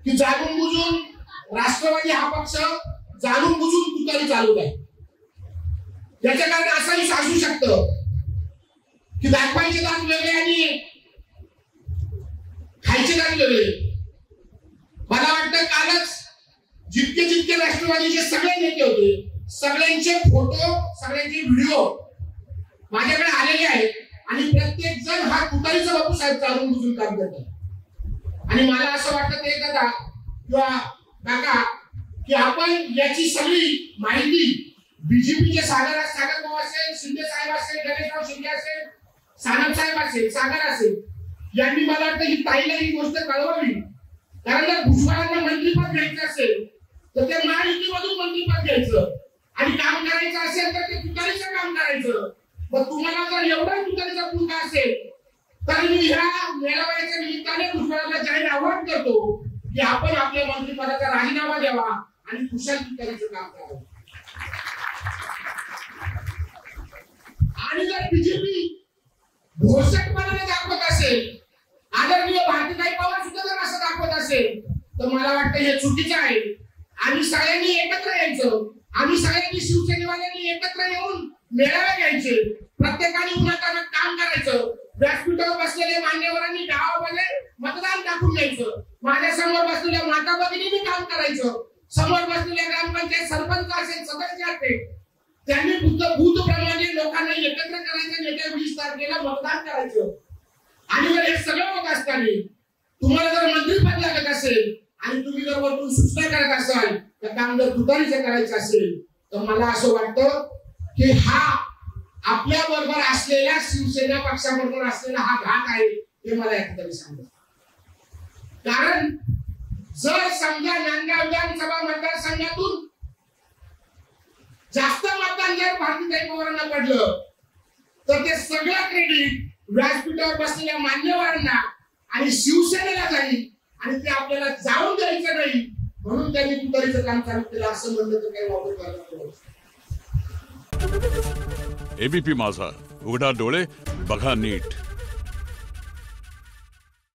की जाणून बुजून राष्ट्रवादी हा पक्ष जाणून बुजून तुतारी चालवत आहे। त्याच्या कारण असंही असू शकतं की दाखवायचे दात वेगळे आणि खायचे दात वेगळे। मला वाटतं कालच जितके राष्ट्रवादीचे सगळे नेते होते सगळ्यांचे फोटो सगळ्यांचे व्हिडिओ माझ्याकडे आलेले आहेत आणि प्रत्येक जण हा तुतारीचा बापू साहेब चालून बुजून काम करतात। आणि मला असं वाटतं ते दादा किंवा काका की आपण याची सगळी माहिती बीजेपीचे सागर भाऊ असेल, शिंदे साहेब असेल, गणेशराव शिंदे असेल, सानप साहेब असेल, सागर असेल, यांनी मला वाटतं ही ताईला ही गोष्ट कळवावी। कारण जर भुजबळांना मंत्रिपद घ्यायचं असेल तर ते महायुतीमधून मंत्रिपद घ्यायचं आणि काम करायचं असेल तर ते तुतारीचं काम करायचं। मग तुम्हाला जर एवढा तुतारीचा पुंगा असेल तर मी ह्या मेळाव्याच्या निमित्ताने भुजबळांना जाहीर आवाहन करतो की आपण आपल्या मंत्रिपदाचा राजीनामा द्यावा आणि कुशल तुतारीचं काम करावं। आणि जर बीजेपी घोषकपणाने दाखवत असेल, आदरणीय भारतीताई पवार सुद्धा जर असं दाखवत असेल तर मला वाटतं हे चुकीचं आहे। आम्ही सगळ्यांनी एकत्र यायचं, आम्ही सगळ्यांनी शिवसेनेवाल्यांनी एकत्र येऊन मेळावे घ्यायचे, प्रत्येकाने उन्हातान्हात काम करायचं, व्यासपीठावर बसलेल्या मान्यवरांनी गावामध्ये मतदान टाकून द्यायचं, माझ्या समोर बसलेल्या माता भगिनींनी काम करायचं, समोर बसलेल्या ग्रामपंचायत सरपंच असेल, सदस्य असेल, त्यांनी भूतप्रमाणे लोकांना एकत्र करायचं, येत्या 20 तारखेला मतदान करायचं। आणि जर हे सगळं होत असताना तुम्हाला जर मंत्रिपद लागत असेल आणि तुम्ही जर वरतून सूचना करत असाल तर काम जर तुतारीचं करायचं असेल तर मला असं वाटतं की हा आपल्या बरोबर असलेल्या शिवसेना पक्षाबरोबर असलेला हा घात आहे हे मला एकतरी सांगतो। कारण जर समजा नांदगाव विधानसभा मतदारसंघातून जास्त मतदान जर भारतीताई पवारांना पडलं तर ते सगळं क्रेडिट व्यासपीठावर बसलेल्या मान्यवरांना आणि शिवसेनेला जाईल आणि ते आपल्याला जाऊन द्यायचं नाही म्हणून त्यांनी तुतारीचं काम चालू केलं असं म्हणलं तर काही वापर करणार। एबीपी माझा, उघडा डोळे बघा नीट।